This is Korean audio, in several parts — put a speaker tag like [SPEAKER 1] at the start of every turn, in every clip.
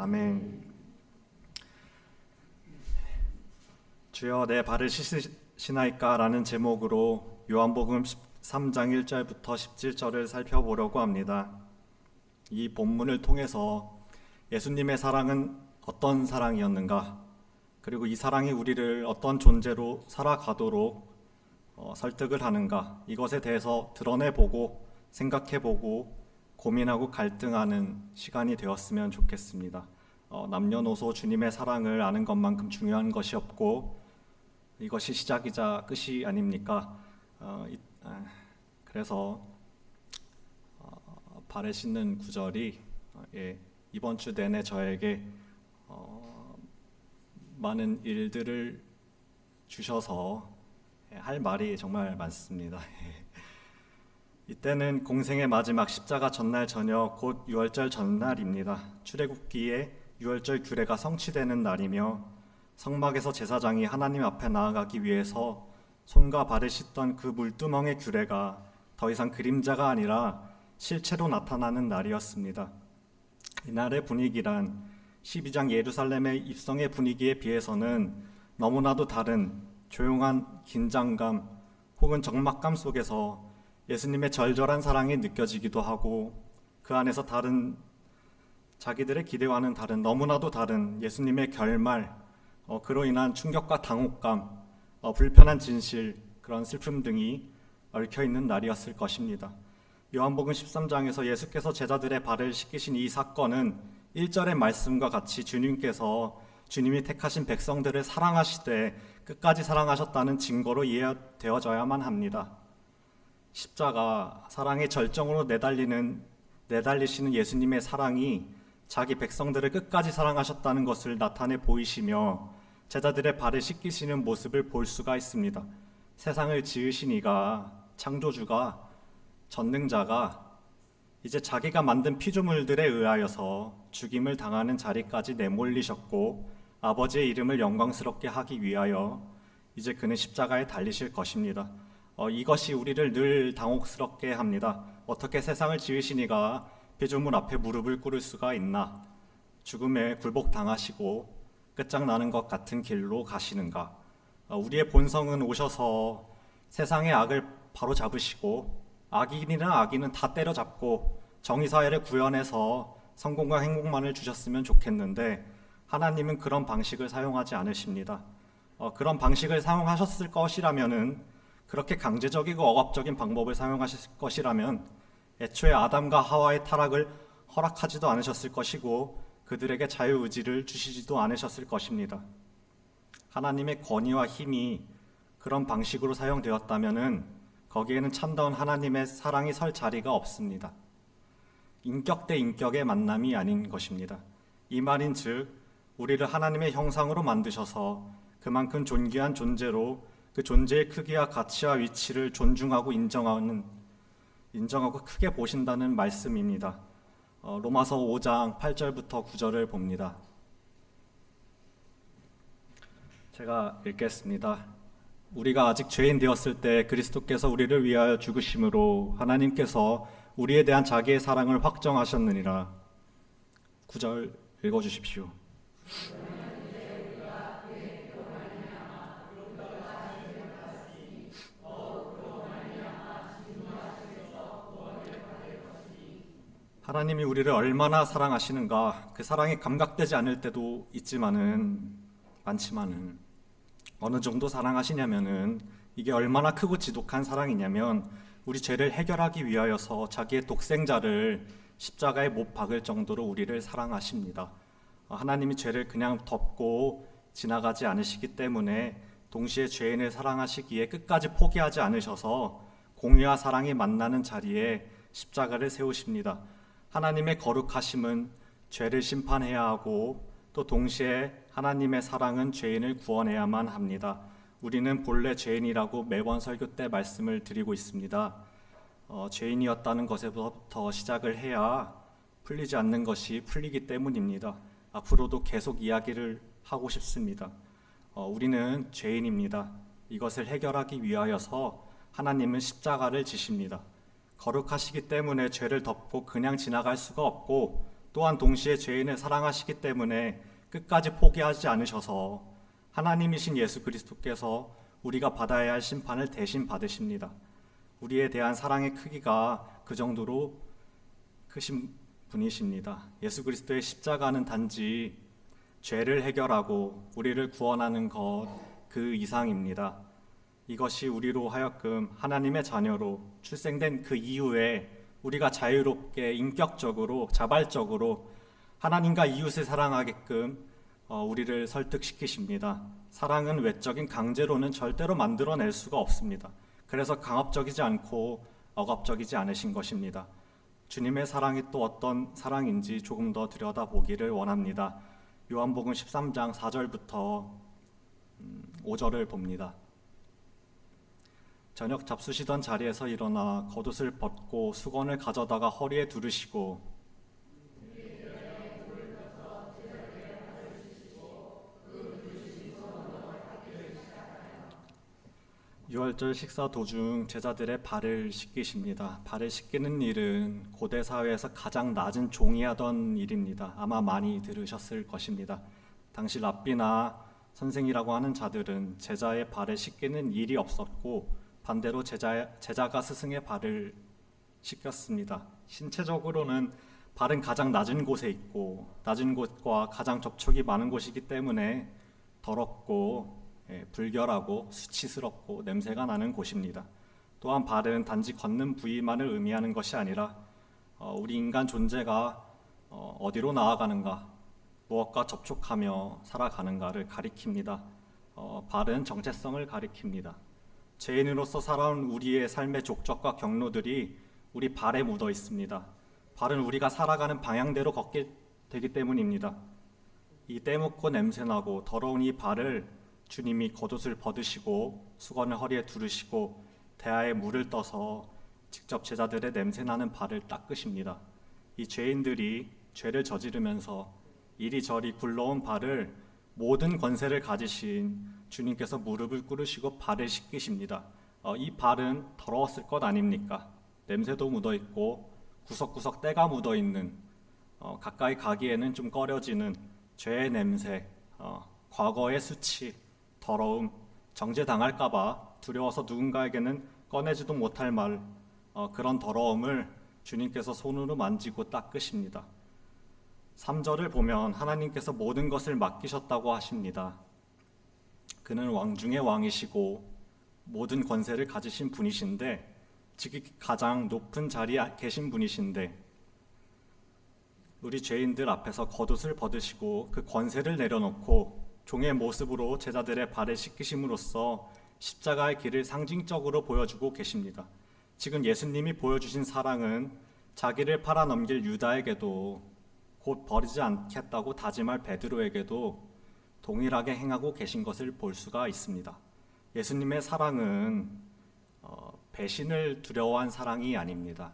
[SPEAKER 1] 아멘. 주여 내 발을 씻으시나이까라는 제목으로 요한복음 13장 1절부터 17절을 살펴보려고 합니다. 이 본문을 통해서 예수님의 사랑은 어떤 사랑이었는가, 그리고 이 사랑이 우리를 어떤 존재로 살아가도록 설득을 하는가, 이것에 대해서 드러내보고 생각해보고 고민하고 갈등하는 시간이 되었으면 좋겠습니다. 남녀노소 주님의 사랑을 아는 것만큼 중요한 것이 없고 이것이 시작이자 끝이 아닙니까? 그래서 발에 씻는 구절이 이번 주 내내 저에게 많은 일들을 주셔서 할 말이 정말 많습니다. 이때는 공생의 마지막 십자가 전날 저녁, 곧 유월절 전날입니다. 출애굽기에 유월절 규례가 성취되는 날이며 성막에서 제사장이 하나님 앞에 나아가기 위해서 손과 발을 씻던 그 물두멍의 규례가 더 이상 그림자가 아니라 실체로 나타나는 날이었습니다. 이날의 분위기란 12장 예루살렘의 입성의 분위기에 비해서는 너무나도 다른 조용한 긴장감 혹은 적막감 속에서 예수님의 절절한 사랑이 느껴지기도 하고, 그 안에서 다른 자기들의 기대와는 다른, 너무나도 다른 예수님의 결말, 그로 인한 충격과 당혹감, 불편한 진실, 그런 슬픔 등이 얽혀있는 날이었을 것입니다. 요한복음 13장에서 예수께서 제자들의 발을 씻기신 이 사건은 1절의 말씀과 같이 주님이 택하신 백성들을 사랑하시되 끝까지 사랑하셨다는 증거로 이해되어져야만 합니다. 십자가, 사랑의 절정으로 내달리시는 예수님의 사랑이 자기 백성들을 끝까지 사랑하셨다는 것을 나타내 보이시며 제자들의 발을 씻기시는 모습을 볼 수가 있습니다. 세상을 지으신 이가, 창조주가, 전능자가 이제 자기가 만든 피조물들에 의하여서 죽임을 당하는 자리까지 내몰리셨고 아버지의 이름을 영광스럽게 하기 위하여 이제 그는 십자가에 달리실 것입니다. 이것이 우리를 늘 당혹스럽게 합니다. 어떻게 세상을 지으신 이가 피조물 앞에 무릎을 꿇을 수가 있나? 죽음에 굴복당하시고 끝장나는 것 같은 길로 가시는가? 우리의 본성은 오셔서 세상의 악을 바로 잡으시고 악인이나 악인은 다 때려잡고 정의사회를 구현해서 성공과 행복만을 주셨으면 좋겠는데 하나님은 그런 방식을 사용하지 않으십니다. 그런 방식을 사용하셨을 것이라면은, 그렇게 강제적이고 억압적인 방법을 사용하실 것이라면 애초에 아담과 하와의 타락을 허락하지도 않으셨을 것이고 그들에게 자유의지를 주시지도 않으셨을 것입니다. 하나님의 권위와 힘이 그런 방식으로 사용되었다면 거기에는 참다운 하나님의 사랑이 설 자리가 없습니다. 인격 대 인격의 만남이 아닌 것입니다. 이 말인즉 우리를 하나님의 형상으로 만드셔서 그만큼 존귀한 존재로 그 존재의 크기와 가치와 위치를 존중하고 인정하고 크게 보신다는 말씀입니다. 로마서 5장 8절부터 9절을 봅니다. 제가 읽겠습니다. 우리가 아직 죄인 되었을 때 그리스도께서 우리를 위하여 죽으심으로 하나님께서 우리에 대한 자기의 사랑을 확정하셨느니라. 9절 읽어주십시오. 하나님이 우리를 얼마나 사랑하시는가, 그 사랑이 감각되지 않을 때도 많지만은 어느 정도 사랑하시냐면은 이게 얼마나 크고 지독한 사랑이냐면 우리 죄를 해결하기 위하여서 자기의 독생자를 십자가에 못 박을 정도로 우리를 사랑하십니다. 하나님이 죄를 그냥 덮고 지나가지 않으시기 때문에 동시에 죄인을 사랑하시기에 끝까지 포기하지 않으셔서 공의와 사랑이 만나는 자리에 십자가를 세우십니다. 하나님의 거룩하심은 죄를 심판해야 하고 또 동시에 하나님의 사랑은 죄인을 구원해야만 합니다. 우리는 본래 죄인이라고 매번 설교 때 말씀을 드리고 있습니다. 죄인이었다는 것에부터 시작을 해야 풀리지 않는 것이 풀리기 때문입니다. 앞으로도 계속 이야기를 하고 싶습니다. 우리는 죄인입니다. 이것을 해결하기 위하여서 하나님은 십자가를 지십니다. 거룩하시기 때문에 죄를 덮고 그냥 지나갈 수가 없고 또한 동시에 죄인을 사랑하시기 때문에 끝까지 포기하지 않으셔서 하나님이신 예수 그리스도께서 우리가 받아야 할 심판을 대신 받으십니다. 우리에 대한 사랑의 크기가 그 정도로 크신 분이십니다. 예수 그리스도의 십자가는 단지 죄를 해결하고 우리를 구원하는 것 그 이상입니다. 이것이 우리로 하여금 하나님의 자녀로 출생된 그 이후에 우리가 자유롭게 인격적으로 자발적으로 하나님과 이웃을 사랑하게끔 우리를 설득시키십니다. 사랑은 외적인 강제로는 절대로 만들어낼 수가 없습니다. 그래서 강압적이지 않고 억압적이지 않으신 것입니다. 주님의 사랑이 또 어떤 사랑인지 조금 더 들여다보기를 원합니다. 요한복음 13장 4절부터 5절을 봅니다. 저녁 잡수시던 자리에서 일어나 겉옷을 벗고 수건을 가져다가 허리에 두르시고 유월절 식사 도중 제자들의 발을 씻기십니다. 발을 씻기는 일은 고대 사회에서 가장 낮은 종이 하던 일입니다. 아마 많이 들으셨을 것입니다. 당시 랍비나 선생이라고 하는 자들은 제자의 발을 씻기는 일이 없었고 반대로 제자가 스승의 발을 씻겼습니다. 신체적으로는 발은 가장 낮은 곳에 있고 낮은 곳과 가장 접촉이 많은 곳이기 때문에 더럽고 불결하고 수치스럽고 냄새가 나는 곳입니다. 또한 발은 단지 걷는 부위만을 의미하는 것이 아니라 우리 인간 존재가 어디로 나아가는가, 무엇과 접촉하며 살아가는가를 가리킵니다. 발은 정체성을 가리킵니다. 죄인으로서 살아온 우리의 삶의 족적과 경로들이 우리 발에 묻어 있습니다. 발은 우리가 살아가는 방향대로 걷게 되기 때문입니다. 이 때묻고 냄새나고 더러운 이 발을 주님이 겉옷을 벗으시고 수건을 허리에 두르시고 대야에 물을 떠서 직접 제자들의 냄새나는 발을 닦으십니다. 이 죄인들이 죄를 저지르면서 이리저리 굴러온 발을 모든 권세를 가지신 주님께서 무릎을 꿇으시고 발을 씻기십니다. 이 발은 더러웠을 것 아닙니까? 냄새도 묻어있고 구석구석 때가 묻어있는 가까이 가기에는 좀 꺼려지는 죄의 냄새, 과거의 수치, 더러움, 정죄당할까봐 두려워서 누군가에게는 꺼내지도 못할 말, 그런 더러움을 주님께서 손으로 만지고 닦으십니다. 3절을 보면 하나님께서 모든 것을 맡기셨다고 하십니다. 그는 왕 중의 왕이시고 모든 권세를 가지신 분이신데 지극히 가장 높은 자리에 계신 분이신데 우리 죄인들 앞에서 겉옷을 벗으시고 그 권세를 내려놓고 종의 모습으로 제자들의 발을 씻기심으로써 십자가의 길을 상징적으로 보여주고 계십니다. 지금 예수님이 보여주신 사랑은 자기를 팔아넘길 유다에게도 곧 버리지 않겠다고 다짐할 베드로에게도 동일하게 행하고 계신 것을 볼 수가 있습니다. 예수님의 사랑은 배신을 두려워한 사랑이 아닙니다.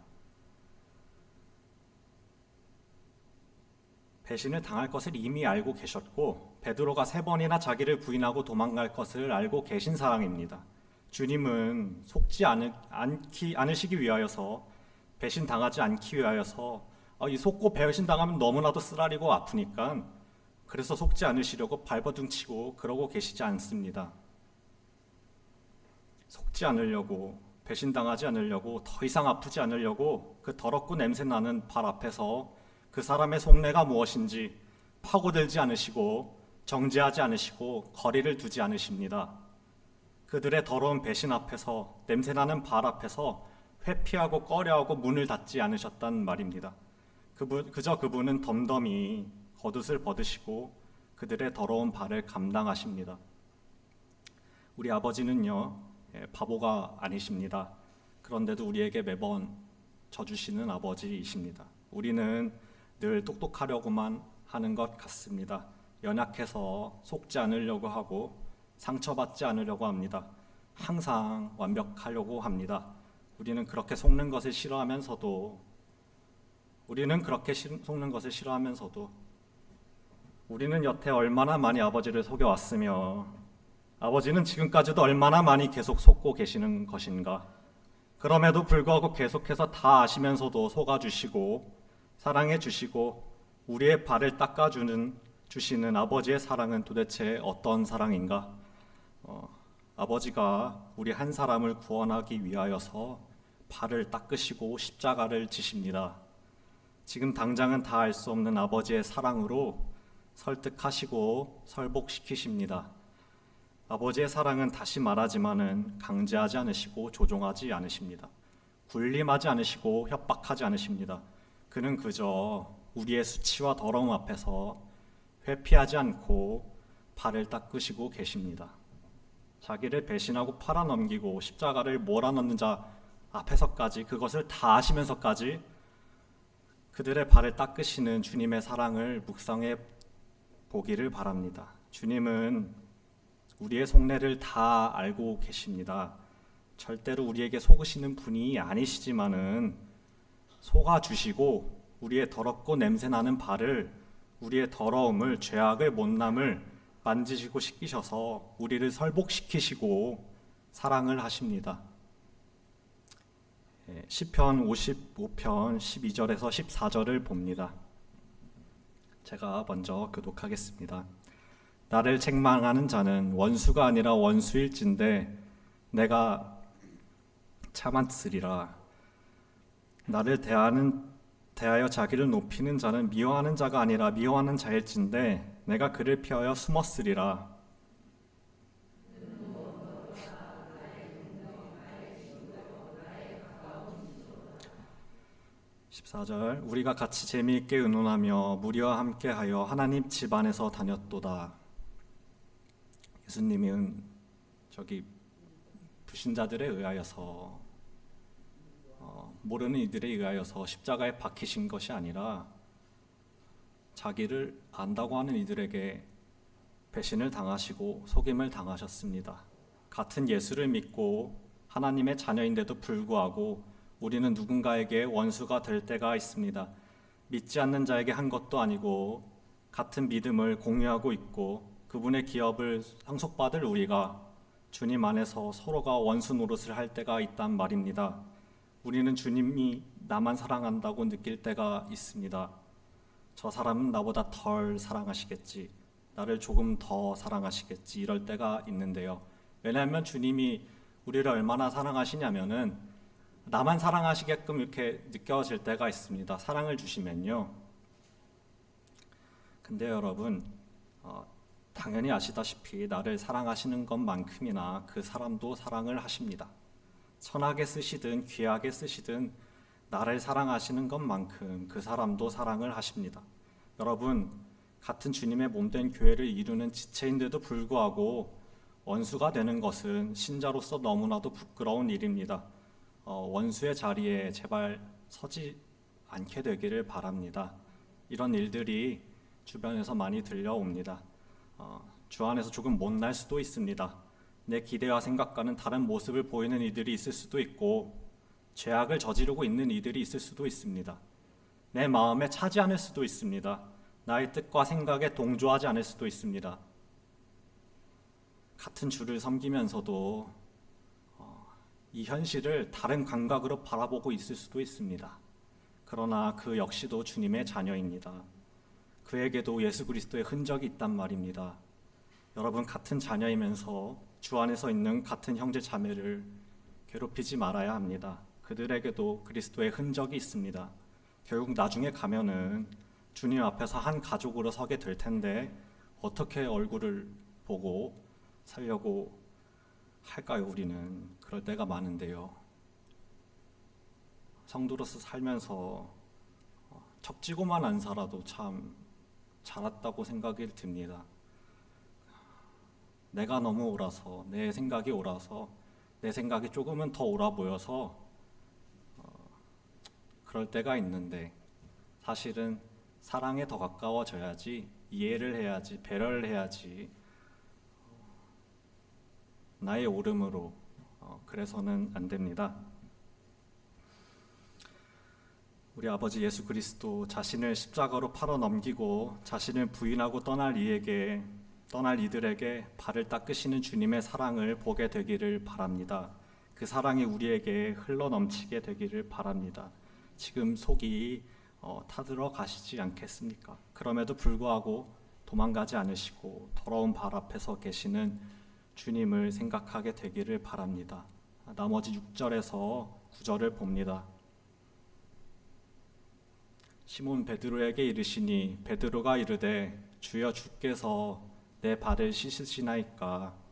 [SPEAKER 1] 배신을 당할 것을 이미 알고 계셨고 베드로가 3번이나 자기를 부인하고 도망갈 것을 알고 계신 사랑입니다. 주님은 속지 않으시기 위하여서 배신당하지 않기 위하여서 이 속고 배신당하면 너무나도 쓰라리고 아프니까 그래서 속지 않으시려고 발버둥치고 그러고 계시지 않습니다. 속지 않으려고 배신당하지 않으려고 더 이상 아프지 않으려고 그 더럽고 냄새나는 발 앞에서 그 사람의 속내가 무엇인지 파고들지 않으시고 정죄하지 않으시고 거리를 두지 않으십니다. 그들의 더러운 배신 앞에서 냄새나는 발 앞에서 회피하고 꺼려하고 문을 닫지 않으셨단 말입니다. 그저 그분은 덤덤히 겉옷을 벗으시고 그들의 더러운 발을 감당하십니다. 우리 아버지는요, 바보가 아니십니다. 그런데도 우리에게 매번 져주시는 아버지이십니다. 우리는 늘 똑똑하려고만 하는 것 같습니다. 연약해서 속지 않으려고 하고 상처받지 않으려고 합니다. 항상 완벽하려고 합니다. 우리는 그렇게 속는 것을 싫어하면서도 우리는 여태 얼마나 많이 아버지를 속여왔으며 아버지는 지금까지도 얼마나 많이 계속 속고 계시는 것인가. 그럼에도 불구하고 계속해서 다 아시면서도 속아주시고 사랑해주시고 우리의 발을 주시는 아버지의 사랑은 도대체 어떤 사랑인가? 아버지가 우리 한 사람을 구원하기 위하여서 발을 닦으시고 십자가를 지십니다. 지금 당장은 다 알 수 없는 아버지의 사랑으로 설득하시고 설복시키십니다. 아버지의 사랑은 다시 말하지만은 강제하지 않으시고 조종하지 않으십니다. 군림하지 않으시고 협박하지 않으십니다. 그는 그저 우리의 수치와 더러움 앞에서 회피하지 않고 발을 닦으시고 계십니다. 자기를 배신하고 팔아넘기고 십자가를 몰아넣는 자 앞에서까지 그것을 다 아시면서까지 그들의 발을 닦으시는 주님의 사랑을 묵상해 보기를 바랍니다. 주님은 우리의 속내를 다 알고 계십니다. 절대로 우리에게 속으시는 분이 아니시지만은 속아주시고 우리의 더럽고 냄새나는 발을, 우리의 더러움을, 죄악을, 못남을 만지시고 씻기셔서 우리를 설복시키시고 사랑을 하십니다. 시편 55편 12절에서 14절을 봅니다. 제가 먼저 교독하겠습니다. 나를 책망하는 자는 원수가 아니라 원수일진데 내가 참았으리라. 나를 대하여 자기를 높이는 자는 미워하는 자가 아니라 미워하는 자일진데 내가 그를 피하여 숨었으리라. 14절 우리가 같이 재미있게 의논하며 무리와 함께하여 하나님 집 안에서 다녔도다. 예수님은 저기 불신자들에 의하여서 모르는 이들에 의하여서 십자가에 박히신 것이 아니라 자기를 안다고 하는 이들에게 배신을 당하시고 속임을 당하셨습니다. 같은 예수를 믿고 하나님의 자녀인데도 불구하고 우리는 누군가에게 원수가 될 때가 있습니다. 믿지 않는 자에게 한 것도 아니고 같은 믿음을 공유하고 있고 그분의 기업을 상속받을 우리가 주님 안에서 서로가 원수 노릇을 할 때가 있단 말입니다. 우리는 주님이 나만 사랑한다고 느낄 때가 있습니다. 저 사람은 나보다 덜 사랑하시겠지, 나를 조금 더 사랑하시겠지, 이럴 때가 있는데요. 왜냐하면 주님이 우리를 얼마나 사랑하시냐면은 나만 사랑하시게끔 이렇게 느껴질 때가 있습니다. 사랑을 주시면요. 근데 여러분, 당연히 아시다시피 나를 사랑하시는 것만큼이나 그 사람도 사랑을 하십니다. 선하게 쓰시든 귀하게 쓰시든 나를 사랑하시는 것만큼 그 사람도 사랑을 하십니다. 여러분, 같은 주님의 몸된 교회를 이루는 지체인데도 불구하고 원수가 되는 것은 신자로서 너무나도 부끄러운 일입니다. 원수의 자리에 제발 서지 않게 되기를 바랍니다. 이런 일들이 주변에서 많이 들려옵니다. 주 안에서 조금 못날 수도 있습니다. 내 기대와 생각과는 다른 모습을 보이는 이들이 있을 수도 있고 죄악을 저지르고 있는 이들이 있을 수도 있습니다. 내 마음에 차지 않을 수도 있습니다. 나의 뜻과 생각에 동조하지 않을 수도 있습니다. 같은 주를 섬기면서도 이 현실을 다른 감각으로 바라보고 있을 수도 있습니다. 그러나 그 역시도 주님의 자녀입니다. 그에게도 예수 그리스도의 흔적이 있단 말입니다. 여러분, 같은 자녀이면서 주 안에서 있는 같은 형제 자매를 괴롭히지 말아야 합니다. 그들에게도 그리스도의 흔적이 있습니다. 결국 나중에 가면은 주님 앞에서 한 가족으로 서게 될 텐데 어떻게 얼굴을 보고 살려고 할까요? 우리는 그럴 때가 많은데요. 성도로서 살면서 척지고만 안 살아도 참 잘했다고 생각이 듭니다. 내가 너무 옳아서, 내 생각이 옳아서, 내 생각이 조금은 더 옳아 보여서 그럴 때가 있는데 사실은 사랑에 더 가까워져야지, 이해를 해야지, 배려를 해야지, 나의 옳음으로 그래서는 안 됩니다. 우리 아버지 예수 그리스도 자신을 십자가로 팔아 넘기고 자신을 부인하고 떠날 이들에게 발을 닦으시는 주님의 사랑을 보게 되기를 바랍니다. 그 사랑이 우리에게 흘러 넘치게 되기를 바랍니다. 지금 속이 타들어 가시지 않겠습니까? 그럼에도 불구하고 도망가지 않으시고 더러운 발 앞에 서 계시는 주님을 생각하게 되기를 바랍니다. 나머지 6절에서 9절을 봅니다. 시몬 베드로에게 이르시니 베드로가 이르되 주여 주께서 내 발을 씻으시나이까.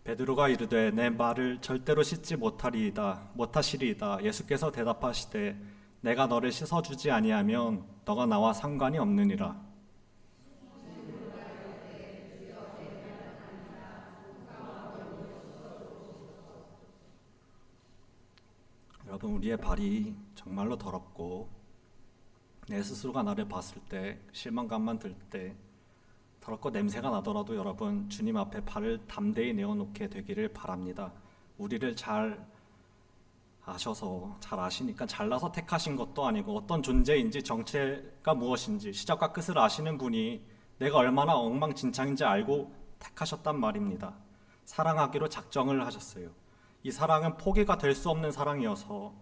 [SPEAKER 1] 베드로가 이르되 내 발을 절대로 씻지 못하시리이다. 예수께서 대답하시되 내가 너를 씻어주지 아니하면 너가 나와 상관이 없느니라. 여러분, 우리의 발이 정말로 더럽고 내 스스로가 나를 봤을 때 실망감만 들 때 더럽고 냄새가 나더라도 여러분, 주님 앞에 발을 담대히 내어놓게 되기를 바랍니다. 우리를 잘 아셔서 잘 아시니까 잘나서 택하신 것도 아니고 어떤 존재인지 정체가 무엇인지 시작과 끝을 아시는 분이 내가 얼마나 엉망진창인지 알고 택하셨단 말입니다. 사랑하기로 작정을 하셨어요. 이 사랑은 포기가 될 수 없는 사랑이어서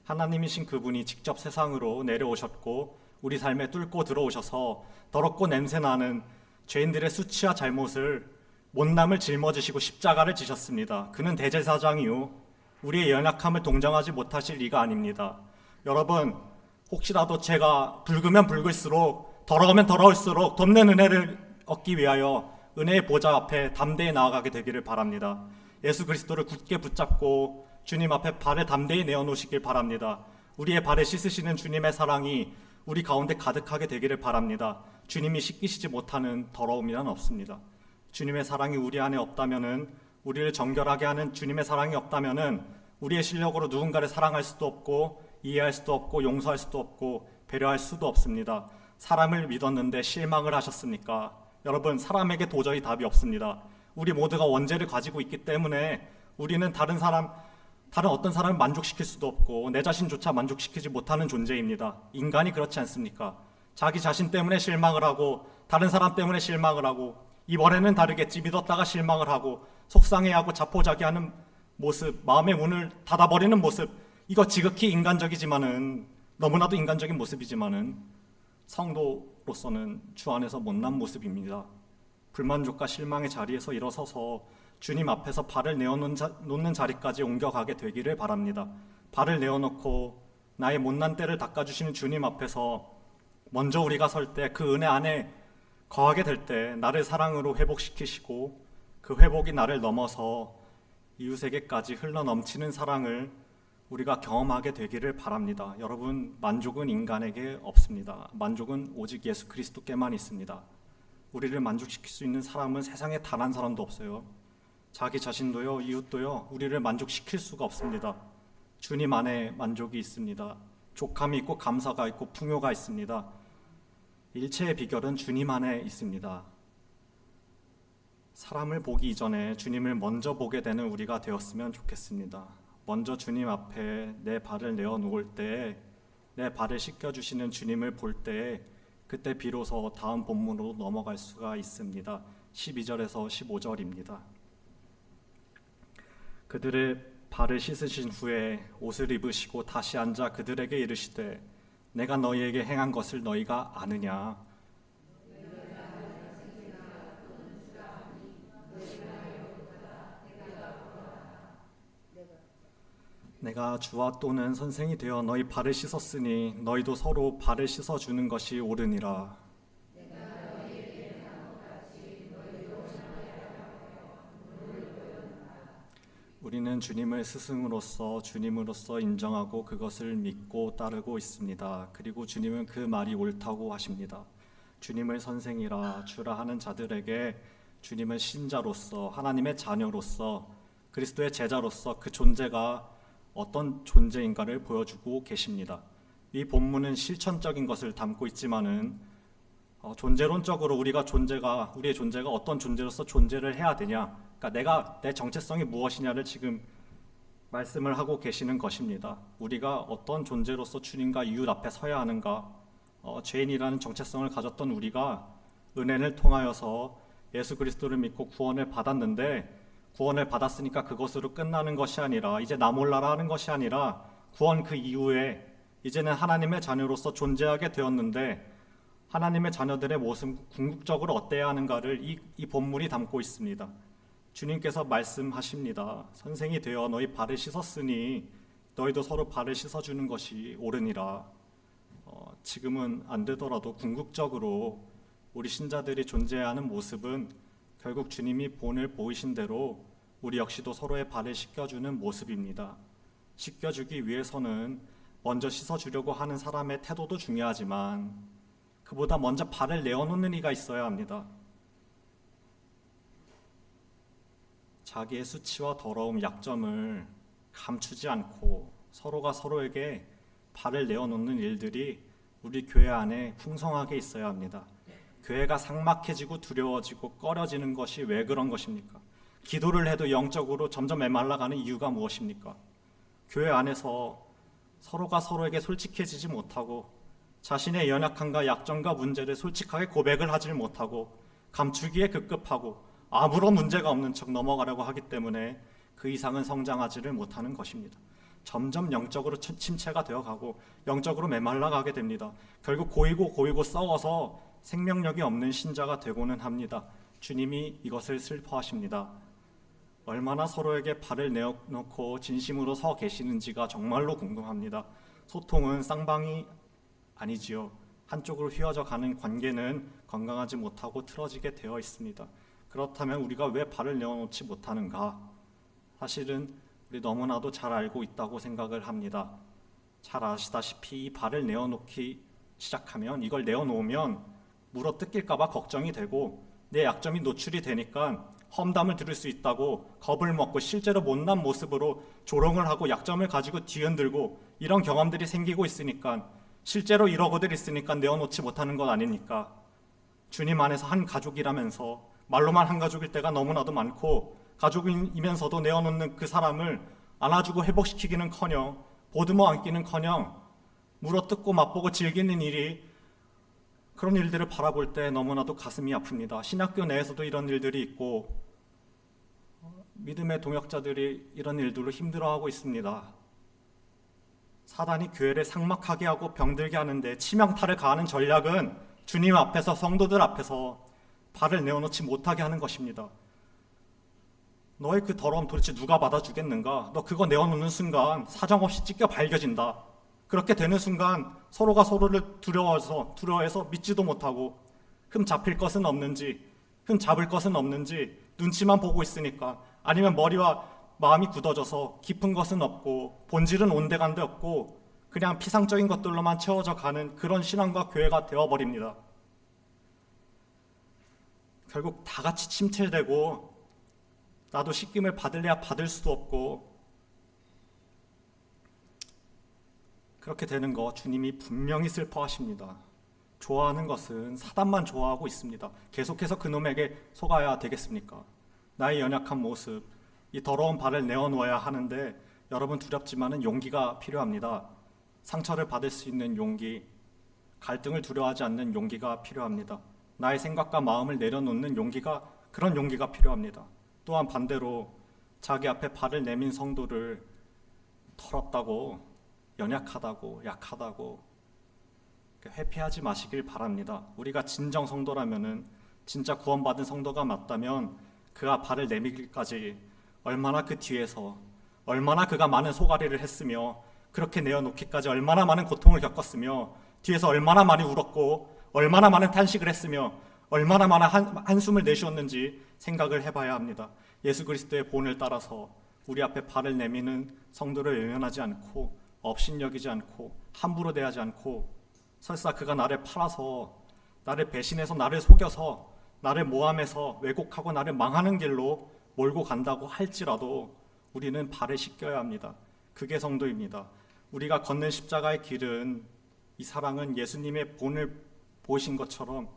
[SPEAKER 1] 하나님이신 그분이 직접 세상으로 내려오셨고 우리 삶에 뚫고 들어오셔서 더럽고 냄새나는 죄인들의 수치와 잘못을 못남을 짊어지시고 십자가를 지셨습니다. 그는 대제사장이요 우리의 연약함을 동정하지 못하실 이가 아닙니다. 여러분, 혹시라도 죄가 붉으면 붉을수록 더러우면 더러울수록 돕는 은혜를 얻기 위하여 은혜의 보좌 앞에 담대히 나아가게 되기를 바랍니다. 예수 그리스도를 굳게 붙잡고 주님 앞에 발을 담대히 내어놓으시길 바랍니다. 우리의 발을 씻으시는 주님의 사랑이 우리 가운데 가득하게 되기를 바랍니다. 주님이 씻기시지 못하는 더러움이란 없습니다. 주님의 사랑이 우리 안에 없다면은, 우리를 정결하게 하는 주님의 사랑이 없다면은 우리의 실력으로 누군가를 사랑할 수도 없고 이해할 수도 없고 용서할 수도 없고 배려할 수도 없습니다. 사람을 믿었는데 실망을 하셨습니까? 여러분, 사람에게 도저히 답이 없습니다. 우리 모두가 원죄를 가지고 있기 때문에 우리는 다른 어떤 사람을 만족시킬 수도 없고 내 자신조차 만족시키지 못하는 존재입니다. 인간이 그렇지 않습니까? 자기 자신 때문에 실망을 하고 다른 사람 때문에 실망을 하고 이번에는 다르겠지 믿었다가 실망을 하고 속상해하고 자포자기하는 모습, 마음의 문을 닫아버리는 모습, 이거 지극히 인간적이지만은, 너무나도 인간적인 모습이지만은 성도로서는 주 안에서 못난 모습입니다. 불만족과 실망의 자리에서 일어서서 주님 앞에서 발을 내어놓는 자리까지 옮겨가게 되기를 바랍니다. 발을 내어놓고 나의 못난 때를 닦아주시는 주님 앞에서 먼저 우리가 설 때, 그 은혜 안에 거하게 될 때 나를 사랑으로 회복시키시고 그 회복이 나를 넘어서 이웃에게까지 흘러넘치는 사랑을 우리가 경험하게 되기를 바랍니다. 여러분, 만족은 인간에게 없습니다. 만족은 오직 예수 그리스도께만 있습니다. 우리를 만족시킬 수 있는 사람은 세상에 단 한 사람도 없어요. 자기 자신도요, 이웃도요, 우리를 만족시킬 수가 없습니다. 주님 안에 만족이 있습니다. 족함이 있고 감사가 있고 풍요가 있습니다. 일체의 비결은 주님 안에 있습니다. 사람을 보기 이전에 주님을 먼저 보게 되는 우리가 되었으면 좋겠습니다. 먼저 주님 앞에 내 발을 내어놓을 때, 내 발을 씻겨주시는 주님을 볼 때, 그때 비로소 다음 본문으로 넘어갈 수가 있습니다. 12절에서 15절입니다. 그들의 발을 씻으신 후에 옷을 입으시고 다시 앉아 그들에게 이르시되 내가 너희에게 행한 것을 너희가 아느냐? 내가 주와 또는 선생이 되어 너희 발을 씻었으니 너희도 서로 발을 씻어주는 것이 옳으니라. 우리는 주님을 스승으로서 주님으로서 인정하고 그것을 믿고 따르고 있습니다. 그리고 주님은 그 말이 옳다고 하십니다. 주님을 선생이라 주라 하는 자들에게 주님은 신자로서, 하나님의 자녀로서, 그리스도의 제자로서 그 존재가 어떤 존재인가를 보여주고 계십니다. 이 본문은 실천적인 것을 담고 있지만은 존재론적으로 우리의 존재가 어떤 존재로서 존재를 해야 되냐, 그러니까 내 정체성이 무엇이냐를 지금 말씀을 하고 계시는 것입니다. 우리가 어떤 존재로서 주님과 이웃 앞에 서야 하는가, 죄인이라는 정체성을 가졌던 우리가 은혜를 통하여서 예수 그리스도를 믿고 구원을 받았는데 구원을 받았으니까 그것으로 끝나는 것이 아니라 이제 나 몰라라 하는 것이 아니라 구원 그 이후에 이제는 하나님의 자녀로서 존재하게 되었는데 하나님의 자녀들의 모습 궁극적으로 어때야 하는가를 이 본문이 담고 있습니다. 주님께서 말씀하십니다. 선생이 되어 너희 발을 씻었으니 너희도 서로 발을 씻어주는 것이 옳으니라. 지금은 안 되더라도 궁극적으로 우리 신자들이 존재해야 하는 모습은 결국 주님이 본을 보이신 대로 우리 역시도 서로의 발을 씻겨주는 모습입니다. 씻겨주기 위해서는 먼저 씻어주려고 하는 사람의 태도도 중요하지만 그보다 먼저 발을 내어놓는 이가 있어야 합니다. 자기의 수치와 더러움, 약점을 감추지 않고 서로가 서로에게 발을 내어놓는 일들이 우리 교회 안에 풍성하게 있어야 합니다. 교회가 삭막해지고 두려워지고 꺼려지는 것이 왜 그런 것입니까? 기도를 해도 영적으로 점점 메말라가는 이유가 무엇입니까? 교회 안에서 서로가 서로에게 솔직해지지 못하고 자신의 연약함과 약점과 문제를 솔직하게 고백을 하지 못하고 감추기에 급급하고 아무런 문제가 없는 척 넘어가려고 하기 때문에 그 이상은 성장하지를 못하는 것입니다. 점점 영적으로 침체가 되어가고 영적으로 메말라가게 됩니다. 결국 고이고 썩어서 생명력이 없는 신자가 되고는 합니다. 주님이 이것을 슬퍼하십니다. 얼마나 서로에게 발을 내어놓고 진심으로 서 계시는지가 정말로 궁금합니다. 소통은 쌍방이 아니지요. 한쪽으로 휘어져 가는 관계는 건강하지 못하고 틀어지게 되어 있습니다. 그렇다면 우리가 왜 발을 내어놓지 못하는가? 사실은 우리 너무나도 잘 알고 있다고 생각을 합니다. 잘 아시다시피 이 발을 내어놓기 시작하면 이걸 내어놓으면 물어 뜯길까봐 걱정이 되고 내 약점이 노출이 되니까 험담을 들을 수 있다고 겁을 먹고 실제로 못난 모습으로 조롱을 하고 약점을 가지고 뒤흔들고 이런 경험들이 생기고 있으니까 실제로 이러고들 있으니까 내어놓지 못하는 것 아닙니까? 주님 안에서 한 가족이라면서 말로만 한 가족일 때가 너무나도 많고 가족이면서도 내어놓는 그 사람을 안아주고 회복시키기는커녕 보듬어 안기는커녕 물어뜯고 맛보고 즐기는 일이 그런 일들을 바라볼 때 너무나도 가슴이 아픕니다. 신학교 내에서도 이런 일들이 있고 믿음의 동역자들이 이런 일들로 힘들어하고 있습니다. 사단이 교회를 삭막하게 하고 병들게 하는데 치명타를 가하는 전략은 주님 앞에서 성도들 앞에서 발을 내어놓지 못하게 하는 것입니다. 너의 그 더러움 도대체 누가 받아주겠는가? 너 그거 내어놓는 순간 사정없이 찢겨 발겨진다. 그렇게 되는 순간 서로가 서로를 두려워해서 믿지도 못하고 흠 잡힐 것은 없는지 흠 잡을 것은 없는지 눈치만 보고 있으니까 아니면 머리와 마음이 굳어져서 깊은 것은 없고 본질은 온데간데 없고 그냥 피상적인 것들로만 채워져 가는 그런 신앙과 교회가 되어버립니다. 결국 다 같이 침체되고 나도 씻김을 받을래야 받을 수도 없고 그렇게 되는 거 주님이 분명히 슬퍼하십니다. 좋아하는 것은 사단만 좋아하고 있습니다. 계속해서 그놈에게 속아야 되겠습니까? 나의 연약한 모습, 이 더러운 발을 내어놓아야 하는데 여러분 두렵지만은 용기가 필요합니다. 상처를 받을 수 있는 용기, 갈등을 두려워하지 않는 용기가 필요합니다. 나의 생각과 마음을 내려놓는 용기가 그런 용기가 필요합니다. 또한 반대로 자기 앞에 발을 내민 성도를 더럽다고 연약하다고 약하다고 회피하지 마시길 바랍니다. 우리가 진정 성도라면은 진짜 구원받은 성도가 맞다면 그가 발을 내밀기까지 얼마나 그 뒤에서 얼마나 그가 많은 소가리를 했으며 그렇게 내어놓기까지 얼마나 많은 고통을 겪었으며 뒤에서 얼마나 많이 울었고 얼마나 많은 탄식을 했으며 얼마나 많은 한숨을 내쉬었는지 생각을 해봐야 합니다. 예수 그리스도의 본을 따라서 우리 앞에 발을 내미는 성도를 외면하지 않고 업신여기지 않고 함부로 대하지 않고 설사 그가 나를 팔아서 나를 배신해서 나를 속여서 나를 모함해서 왜곡하고 나를 망하는 길로 몰고 간다고 할지라도 우리는 발을 씻겨야 합니다. 그게 성도입니다. 우리가 걷는 십자가의 길은 이 사랑은 예수님의 본을 보신 것처럼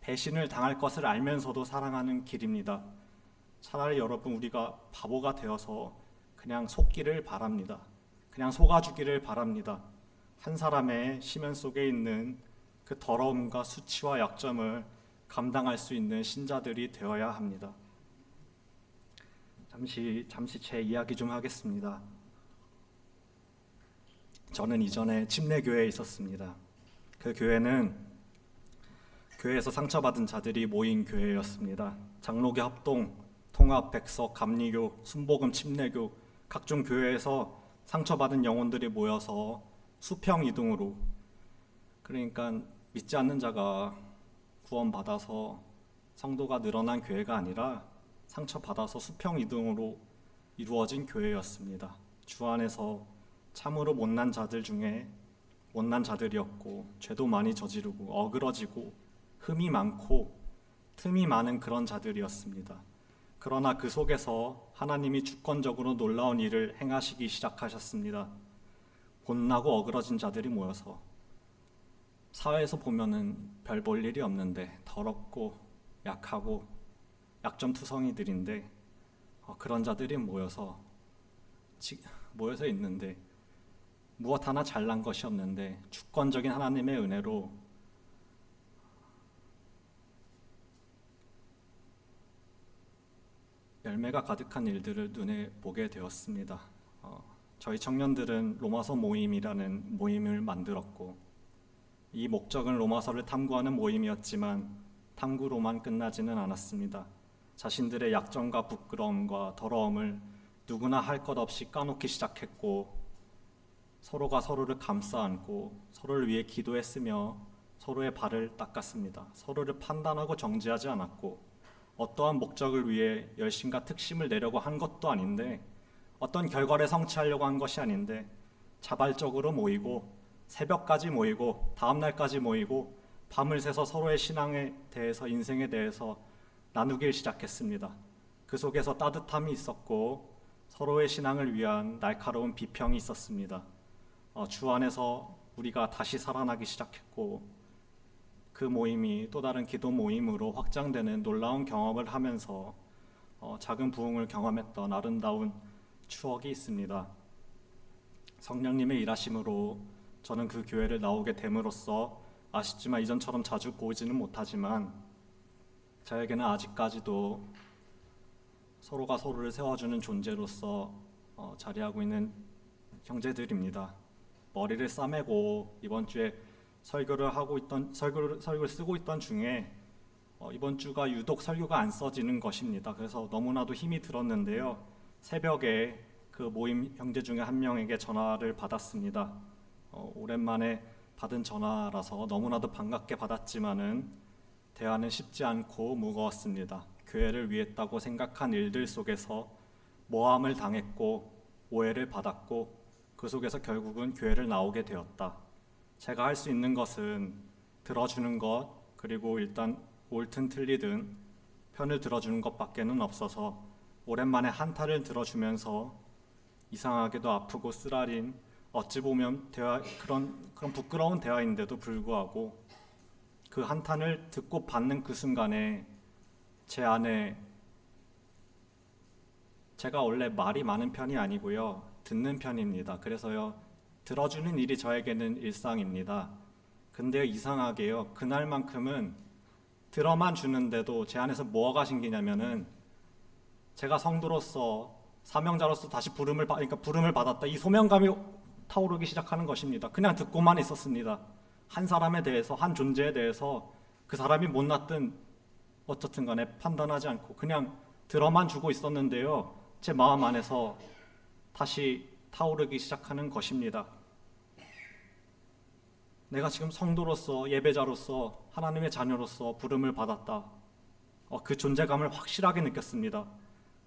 [SPEAKER 1] 배신을 당할 것을 알면서도 사랑하는 길입니다. 차라리 여러분 우리가 바보가 되어서 그냥 속기를 바랍니다. 그냥 속아주기를 바랍니다. 한 사람의 심연 속에 있는 그 더러움과 수치와 약점을 감당할 수 있는 신자들이 되어야 합니다. 잠시 제 이야기 좀 하겠습니다. 저는 이전에 침례교회에 있었습니다. 그 교회는 교회에서 상처받은 자들이 모인 교회였습니다. 장로교 합동, 통합, 백석, 감리교, 순복음, 침례교 각종 교회에서 상처받은 영혼들이 모여서 수평 이동으로, 그러니까 믿지 않는 자가 구원받아서 성도가 늘어난 교회가 아니라 상처받아서 수평 이동으로 이루어진 교회였습니다. 주 안에서 참으로 못난 자들 중에 못난 자들이었고, 죄도 많이 저지르고 어그러지고 흠이 많고 틈이 많은 그런 자들이었습니다. 그러나 그 속에서 하나님이 주권적으로 놀라운 일을 행하시기 시작하셨습니다. 못나고 어그러진 자들이 모여서, 사회에서 보면은 별 볼 일이 없는데 더럽고 약하고 약점투성이들인데 그런 자들이 모여서 있는데 무엇 하나 잘난 것이 없는데 주권적인 하나님의 은혜로 열매가 가득한 일들을 눈에 보게 되었습니다. 저희 청년들은 로마서 모임이라는 모임을 만들었고, 이 목적은 로마서를 탐구하는 모임이었지만 탐구로만 끝나지는 않았습니다. 자신들의 약점과 부끄러움과 더러움을 누구나 할 것 없이 까놓기 시작했고, 서로가 서로를 감싸 안고 서로를 위해 기도했으며 서로의 발을 닦았습니다. 서로를 판단하고 정죄하지 않았고, 어떠한 목적을 위해 열심과 특심을 내려고 한 것도 아닌데, 어떤 결과를 성취하려고 한 것이 아닌데, 자발적으로 모이고 새벽까지 모이고 다음날까지 모이고 밤을 새서 서로의 신앙에 대해서, 인생에 대해서 나누길 시작했습니다. 그 속에서 따뜻함이 있었고 서로의 신앙을 위한 날카로운 비평이 있었습니다. 주 안에서 우리가 다시 살아나기 시작했고, 그 모임이 또 다른 기도 모임으로 확장되는 놀라운 경험을 하면서 작은 부흥을 경험했던 아름다운 추억이 있습니다. 성령님의 일하심으로 저는 그 교회를 나오게 됨으로써 아쉽지만 이전처럼 자주 보지는 못하지만 저에게는 아직까지도 서로가 서로를 세워주는 존재로서 자리하고 있는 형제들입니다. 머리를 싸매고 이번 주에 설교를 쓰고 있던 중에 이번 주가 유독 설교가 안 써지는 것입니다. 그래서 너무나도 힘이 들었는데요. 새벽에 그 모임 형제 중에 한 명에게 전화를 받았습니다. 오랜만에 받은 전화라서 너무나도 반갑게 받았지만은 대화는 쉽지 않고 무거웠습니다. 교회를 위했다고 생각한 일들 속에서 모함을 당했고 오해를 받았고, 그 속에서 결국은 교회를 나오게 되었다. 제가 할 수 있는 것은 들어주는 것, 그리고 일단 옳든 틀리든 편을 들어주는 것밖에는 없어서 오랜만에 한타를 들어주면서 이상하게도 아프고 쓰라린, 어찌 보면 그런 부끄러운 대화인데도 불구하고 그 한탄을 듣고 받는 그 순간에 제 안에, 제가 원래 말이 많은 편이 아니고요, 듣는 편입니다. 그래서요, 들어주는 일이 저에게는 일상입니다. 근데 이상하게요, 그날만큼은 들어만 주는데도 제 안에서 뭐가 생기냐면은, 제가 성도로서 사명자로서 다시 부름을 받았다, 이 소명감이 타오르기 시작하는 것입니다. 그냥 듣고만 있었습니다. 한 사람에 대해서, 한 존재에 대해서 그 사람이 못났든 어쨌든 간에 판단하지 않고 그냥 들어만 주고 있었는데요, 제 마음 안에서 다시 타오르기 시작하는 것입니다. 내가 지금 성도로서, 예배자로서, 하나님의 자녀로서 부름을 받았다. 그 존재감을 확실하게 느꼈습니다.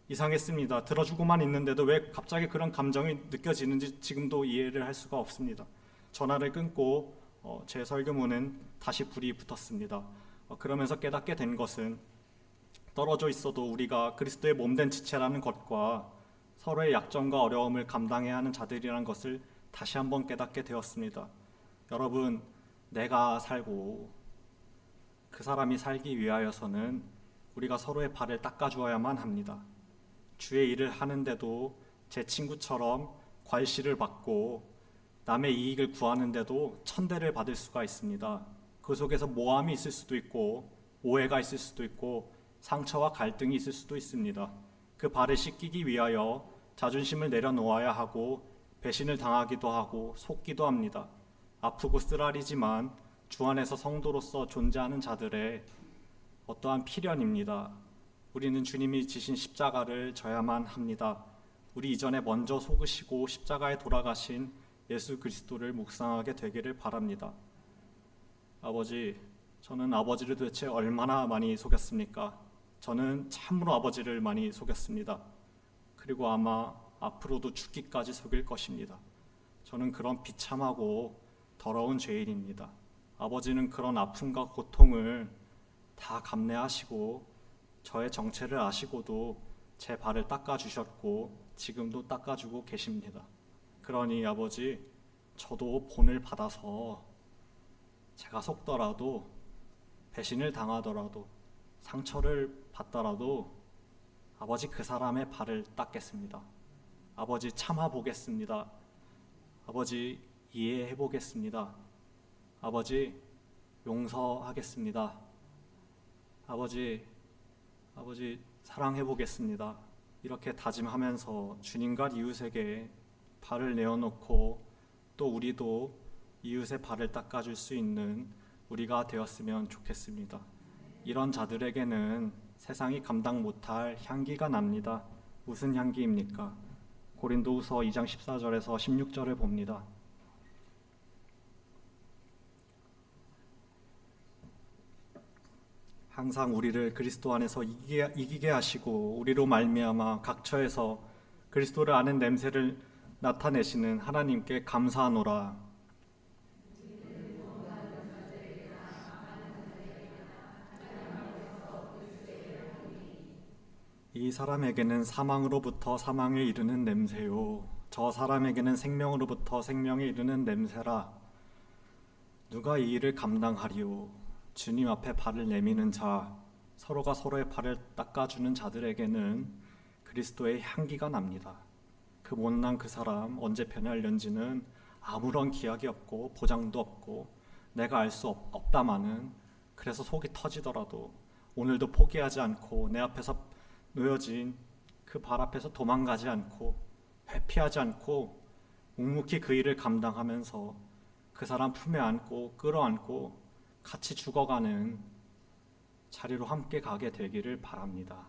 [SPEAKER 1] 이상했습니다. 들어주고만 있는데도 왜 갑자기 그런 감정이 느껴지는지 지금도 이해를 할 수가 없습니다. 전화를 끊고 제 설교문은 다시 불이 붙었습니다. 그러면서 깨닫게 된 것은, 떨어져 있어도 우리가 그리스도의 몸된 지체라는 것과 서로의 약점과 어려움을 감당해야 하는 자들이라는 것을 다시 한번 깨닫게 되었습니다. 여러분, 내가 살고 그 사람이 살기 위하여서는 우리가 서로의 발을 닦아주어야만 합니다. 주의 일을 하는데도 제 친구처럼 괄시를 받고 남의 이익을 구하는데도 천대를 받을 수가 있습니다. 그 속에서 모함이 있을 수도 있고 오해가 있을 수도 있고 상처와 갈등이 있을 수도 있습니다. 그 발을 씻기기 위하여 자존심을 내려놓아야 하고 배신을 당하기도 하고 속기도 합니다. 아프고 쓰라리지만 주 안에서 성도로서 존재하는 자들의 어떠한 필연입니다. 우리는 주님이 지신 십자가를 져야만 합니다. 우리 이전에 먼저 속으시고 십자가에 돌아가신 예수 그리스도를 묵상하게 되기를 바랍니다. 아버지, 저는 아버지를 도대체 얼마나 많이 속였습니까? 저는 참으로 아버지를 많이 속였습니다. 그리고 아마 앞으로도 죽기까지 속일 것입니다. 저는 그런 비참하고 더러운 죄인입니다. 아버지는 그런 아픔과 고통을 다 감내하시고 저의 정체를 아시고도 제 발을 닦아주셨고 지금도 닦아주고 계십니다. 그러니 아버지, 저도 본을 받아서 제가 속더라도 배신을 당하더라도 상처를 받더라도 아버지 그 사람의 발을 닦겠습니다. 아버지 참아보겠습니다. 아버지 이해해보겠습니다. 아버지 용서하겠습니다. 아버지 사랑해보겠습니다. 이렇게 다짐하면서 주님과 이웃에게 발을 내어놓고 또 우리도 이웃의 발을 닦아줄 수 있는 우리가 되었으면 좋겠습니다. 이런 자들에게는 세상이 감당 못할 향기가 납니다. 무슨 향기입니까? 고린도후서 2장 14절에서 16절을 봅니다. 항상 우리를 그리스도 안에서 이기게 하시고 우리로 말미암아 각처에서 그리스도를 아는 냄새를 나타내시는 하나님께 감사하노라. 이 사람에게는 사망으로부터 사망에 이르는 냄새요 저 사람에게는 생명으로부터 생명에 이르는 냄새라. 누가 이 일을 감당하리요? 주님 앞에 발을 내미는 자, 서로가 서로의 발을 닦아주는 자들에게는 그리스도의 향기가 납니다. 그 못난 그 사람 언제 변할는지는 아무런 기약이 없고 보장도 없고 내가 알 수 없다마는 그래서 속이 터지더라도 오늘도 포기하지 않고 내 앞에서 놓여진 그 발 앞에서 도망가지 않고 회피하지 않고 묵묵히 그 일을 감당하면서 그 사람 품에 안고 끌어안고 같이 죽어가는 자리로 함께 가게 되기를 바랍니다.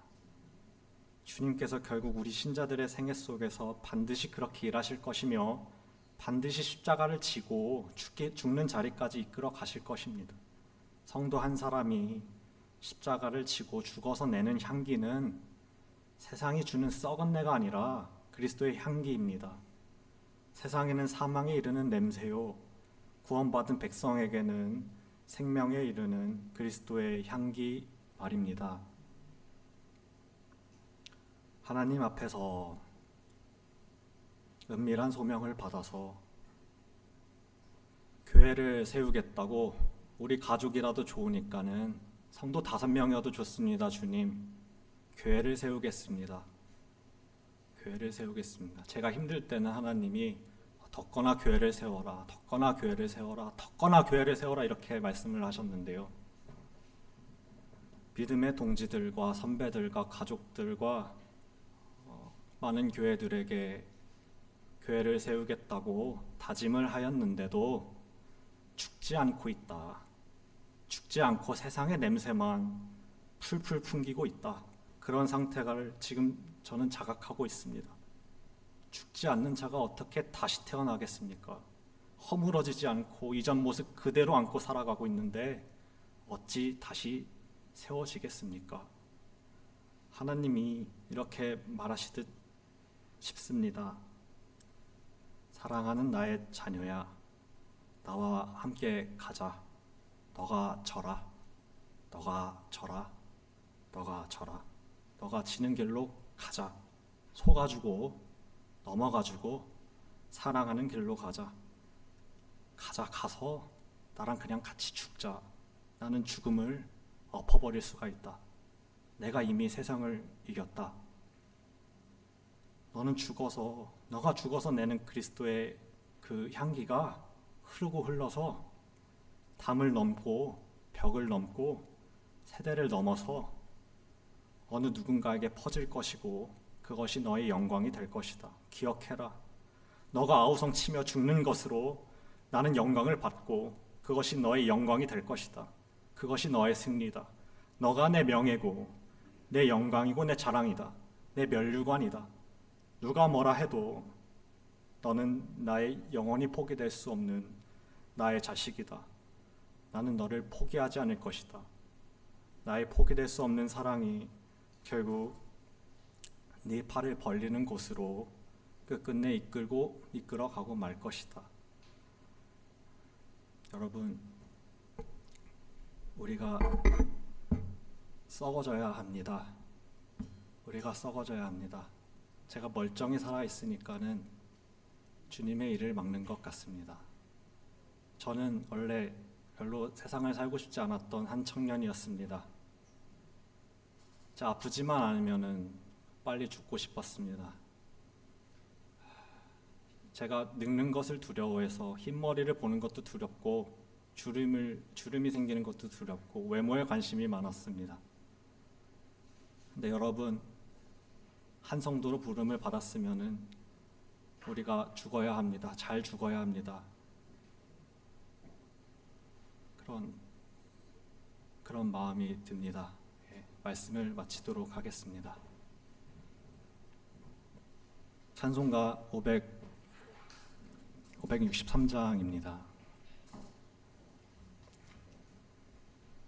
[SPEAKER 1] 주님께서 결국 우리 신자들의 생애 속에서 반드시 그렇게 일하실 것이며 반드시 십자가를 지고 죽는 자리까지 이끌어 가실 것입니다. 성도 한 사람이 십자가를 지고 죽어서 내는 향기는 세상이 주는 썩은 내가 아니라 그리스도의 향기입니다. 세상에는 사망에 이르는 냄새요 구원받은 백성에게는 생명에 이르는 그리스도의 향기 말입니다. 하나님 앞에서 은밀한 소명을 받아서 교회를 세우겠다고 우리 가족이라도 좋으니까는 성도 5명이어도 좋습니다. 주님, 교회를 세우겠습니다. 교회를 세우겠습니다. 제가 힘들 때는 하나님이 덮거나 교회를 세워라, 덮거나 교회를 세워라, 덮거나 교회를 세워라 이렇게 말씀을 하셨는데요. 믿음의 동지들과 선배들과 가족들과 많은 교회들에게 교회를 세우겠다고 다짐을 하였는데도 죽지 않고 있다. 죽지 않고 세상의 냄새만 풀풀 풍기고 있다. 그런 상태를 지금 저는 자각하고 있습니다. 죽지 않는 자가 어떻게 다시 태어나겠습니까? 허물어지지 않고 이전 모습 그대로 안고 살아가고 있는데 어찌 다시 세워지겠습니까? 하나님이 이렇게 말하시듯 싶습니다. 사랑하는 나의 자녀야, 나와 함께 가자. 너가 져라. 너가 져라. 너가 져라. 너가 지는 길로 가자. 속아주고 넘어가주고 사랑하는 길로 가자. 가서 나랑 그냥 같이 죽자. 나는 죽음을 엎어버릴 수가 있다. 내가 이미 세상을 이겼다. 너가 죽어서 내는 그리스도의 그 향기가 흐르고 흘러서 담을 넘고 벽을 넘고 세대를 넘어서 어느 누군가에게 퍼질 것이고 그것이 너의 영광이 될 것이다. 기억해라. 너가 아우성 치며 죽는 것으로 나는 영광을 받고 그것이 너의 영광이 될 것이다. 그것이 너의 승리다. 너가 내 명예고 내 영광이고 내 자랑이다. 내 면류관이다. 누가 뭐라 해도 너는 나의 영원히 포기될 수 없는 나의 자식이다. 나는 너를 포기하지 않을 것이다. 나의 포기될 수 없는 사랑이 결국 네 팔을 벌리는 곳으로 끝끝내 이끌어가고 말 것이다. 여러분, 우리가 썩어져야 합니다. 우리가 썩어져야 합니다. 제가 멀쩡히 살아있으니까는 주님의 일을 막는 것 같습니다. 저는 원래 별로 세상을 살고 싶지 않았던 한 청년이었습니다. 아프지만 않으면은 빨리 죽고 싶었습니다. 제가 늙는 것을 두려워해서 흰머리를 보는 것도 두렵고 주름이 생기는 것도 두렵고 외모에 관심이 많았습니다. 근데 여러분, 한 성도로 부름을 받았으면은 우리가 죽어야 합니다. 잘 죽어야 합니다. 그런 마음이 듭니다. 말씀을 마치도록 하겠습니다. 찬송가 563장입니다.